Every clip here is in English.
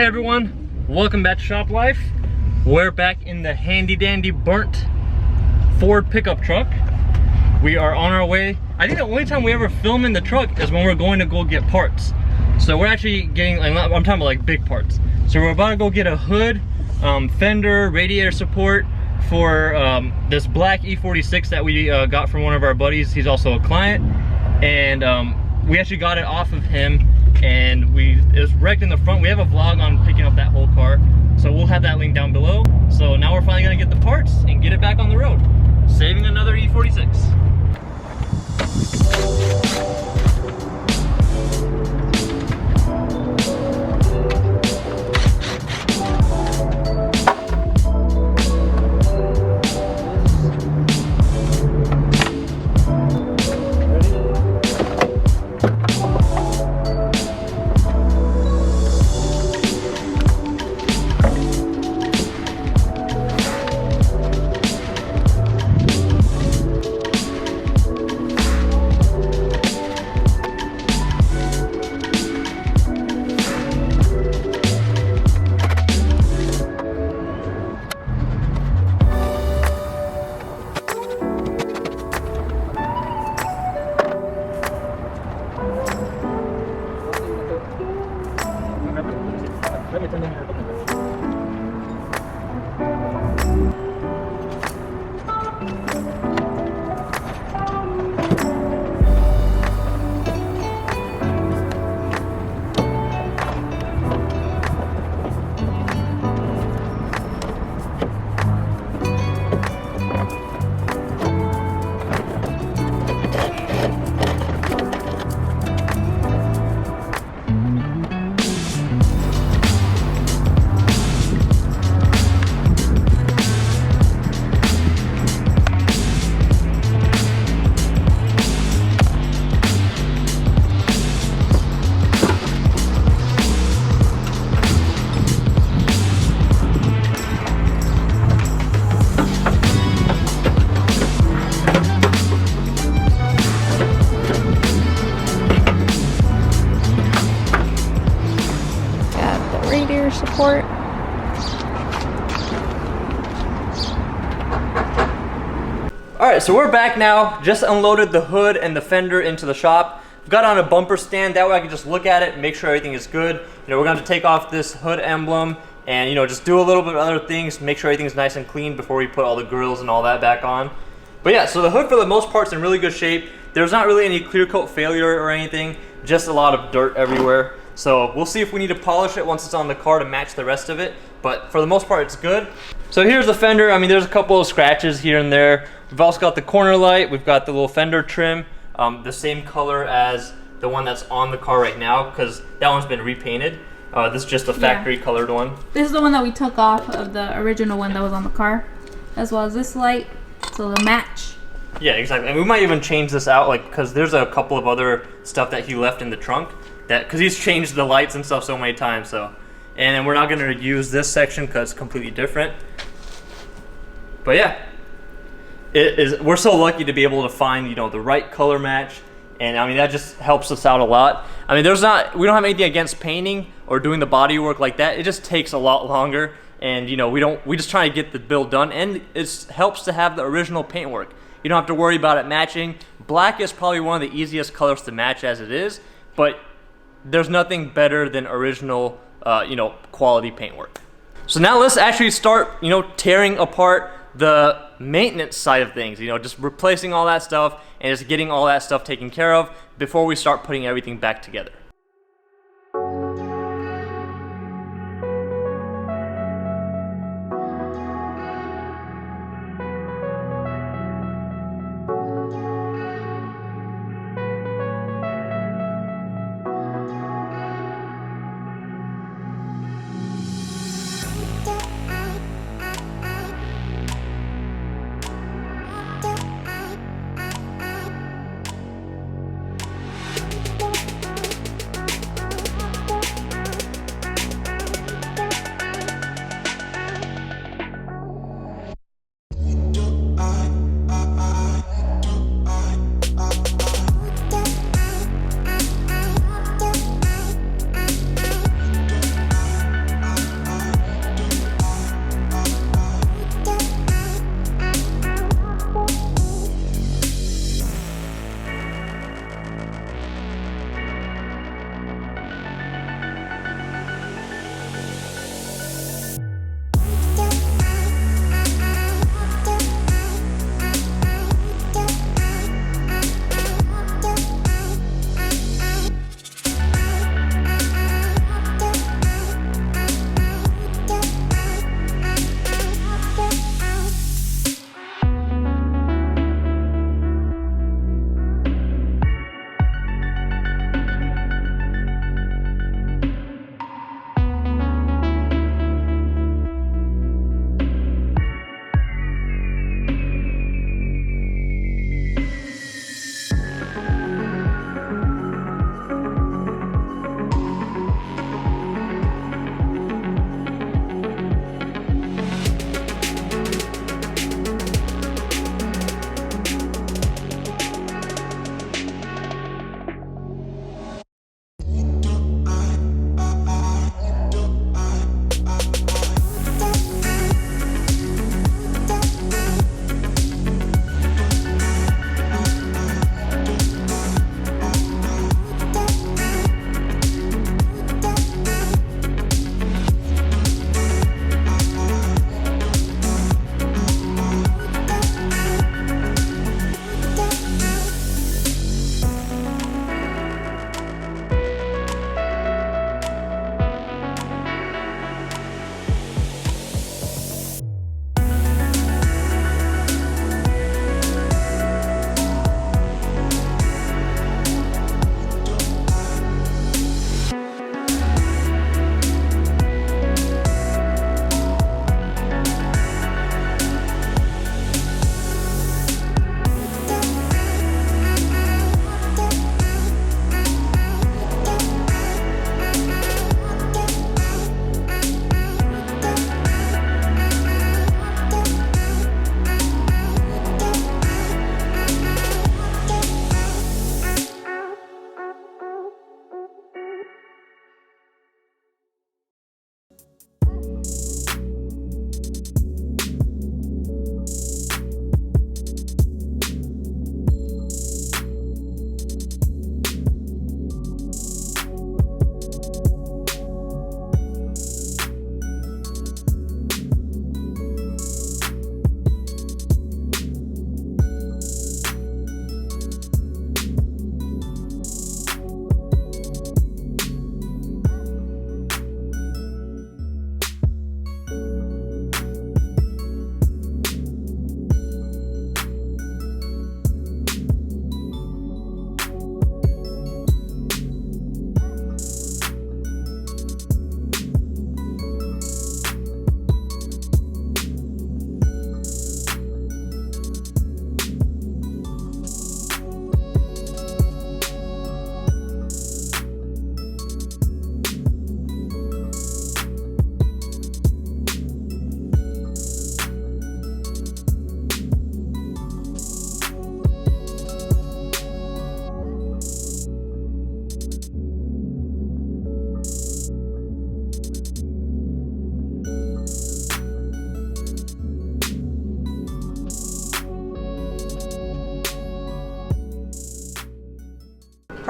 Hey everyone, welcome back to Shop Life. We're back in the handy dandy burnt Ford pickup truck. We are on our way. I think the only time we ever film in the truck is when we're going to go get parts. So we're actually getting, I'm talking about like big parts. So we're about to go get a hood, fender, radiator support for this black E46 that we got from one of our buddies. He's also a client, and we actually got it off of him, and it was wrecked in the front. We have a vlog on picking up that whole car, so we'll have that link down below. So now we're finally gonna get the parts and get it back on the road, saving another E46. Support. Alright, so we're back now. Just unloaded the hood and the fender into the shop. We've got on a bumper stand, that way I can just look at it and make sure everything is good. We're going to have to take off this hood emblem and just do a little bit of other things, make sure everything's nice and clean before we put all the grills and all that back on. But yeah, so the hood for the most part is in really good shape. There's not really any clear coat failure or anything, just a lot of dirt everywhere. So we'll see if we need to polish it once it's on the car to match the rest of it, but for the most part it's good. So here's the fender. I mean, there's a couple of scratches here and there. We've also got the corner light, we've got the little fender trim, the same color as the one that's on the car right now, because that one's been repainted. This is just a factory colored one. This is the one that we took off of the original one that was on the car, as well as this light, so the match. Yeah, exactly. And we might even change this out, like, because there's a couple of other stuff that he left in the trunk, because he's changed the lights and stuff so many times. So, and then we're not going to use this section because it's completely different. But yeah, we're so lucky to be able to find the right color match, and I mean that just helps us out a lot. I mean, we don't have anything against painting or doing the body work like that. It just takes a lot longer, and we just try to get the build done, and it helps to have the original paintwork. You don't have to worry about it matching. Black is probably one of the easiest colors to match as it is, but there's nothing better than original, quality paintwork. So now let's actually start, tearing apart the maintenance side of things. Just replacing all that stuff and just getting all that stuff taken care of before we start putting everything back together.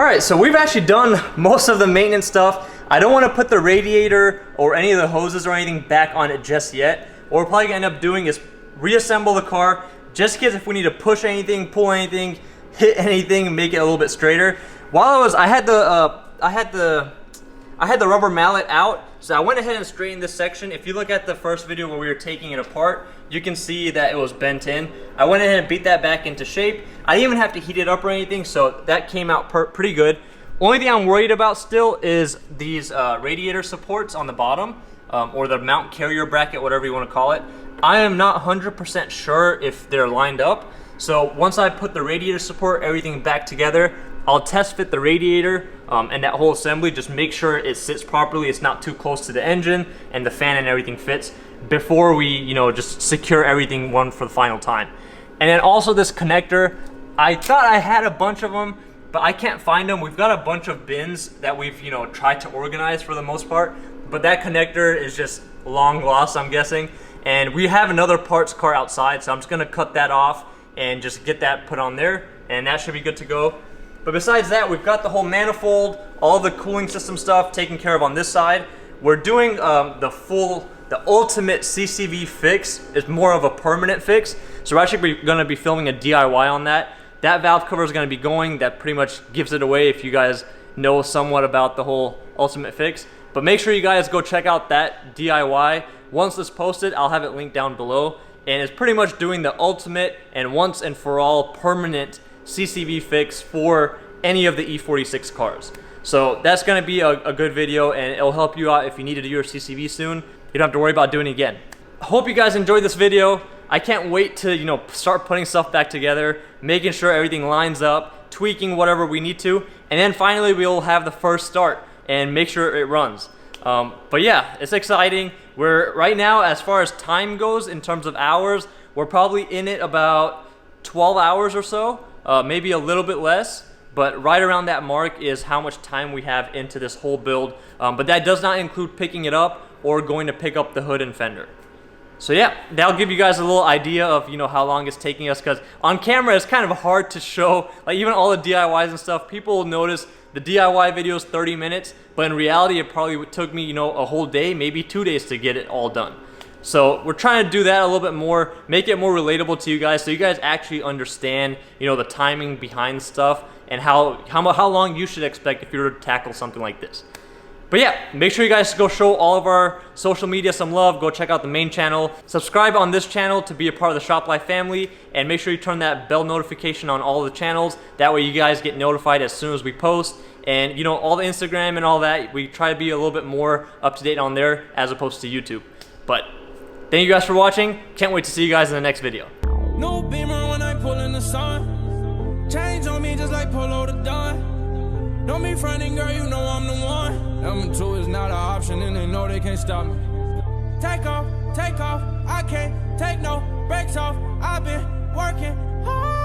Alright, so we've actually done most of the maintenance stuff. I don't want to put the radiator or any of the hoses or anything back on it just yet. What we're probably going to end up doing is reassemble the car, just in case if we need to push anything, pull anything, hit anything, make it a little bit straighter. While I had the rubber mallet out, so I went ahead and straightened this section. If you look at the first video where we were taking it apart, you can see that it was bent in. I went ahead and beat that back into shape. I didn't even have to heat it up or anything, so that came out pretty good. Only thing I'm worried about still is these radiator supports on the bottom, or the mount carrier bracket, whatever you want to call it. I am not 100% sure if they're lined up. So once I put the radiator support, everything back together, I'll test fit the radiator and that whole assembly, just make sure it sits properly, it's not too close to the engine, and the fan and everything fits before we, you know, just secure everything one for the final time. And then also this connector, I thought I had a bunch of them, but I can't find them. We've got a bunch of bins that we've, you know, tried to organize for the most part, but that connector is just long lost, I'm guessing. And we have another parts car outside, so I'm just gonna cut that off and just get that put on there, and that should be good to go. But besides that, we've got the whole manifold, all the cooling system stuff taken care of on this side. We're doing the ultimate CCV fix. It's more of a permanent fix. So we're actually gonna be filming a DIY on that. That valve cover is gonna be going. That pretty much gives it away if you guys know somewhat about the whole ultimate fix. But make sure you guys go check out that DIY. Once it's posted, I'll have it linked down below. And it's pretty much doing the ultimate and once and for all permanent CCV fix for any of the E46 cars. So that's gonna be a good video, and it'll help you out if you need to do your CCV soon. You don't have to worry about doing it again. I hope you guys enjoyed this video. I can't wait to, you know, start putting stuff back together, making sure everything lines up, tweaking whatever we need to, and then finally we'll have the first start and make sure it runs. But yeah, it's exciting. We're right now, as far as time goes in terms of hours, we're probably in it about 12 hours or so, maybe a little bit less, but right around that mark is how much time we have into this whole build. But that does not include picking it up or going to pick up the hood and fender. So yeah, that'll give you guys a little idea of, you know, how long it's taking us, because on camera it's kind of hard to show, like even all the DIYs and stuff, people will notice the DIY video is 30 minutes, but in reality it probably took me, you know, a whole day, maybe 2 days to get it all done. So we're trying to do that a little bit more, make it more relatable to you guys, so you guys actually understand, you know, the timing behind stuff and how long you should expect if you were to tackle something like this. But yeah, make sure you guys go show all of our social media some love. Go check out the main channel. Subscribe on this channel to be a part of the Shop Life family, and make sure you turn that bell notification on all the channels. That way you guys get notified as soon as we post. And you know, all the Instagram and all that, we try to be a little bit more up to date on there as opposed to YouTube. But thank you guys for watching. Can't wait to see you guys in the next video. No beamer when I pull in the sun. Change on me just like Polo the Don. Don't be fronting, girl, you know I'm the one. Number 2 is not an option, and they know they can't stop me. Take off, I can't take no breaks off. I've been working hard.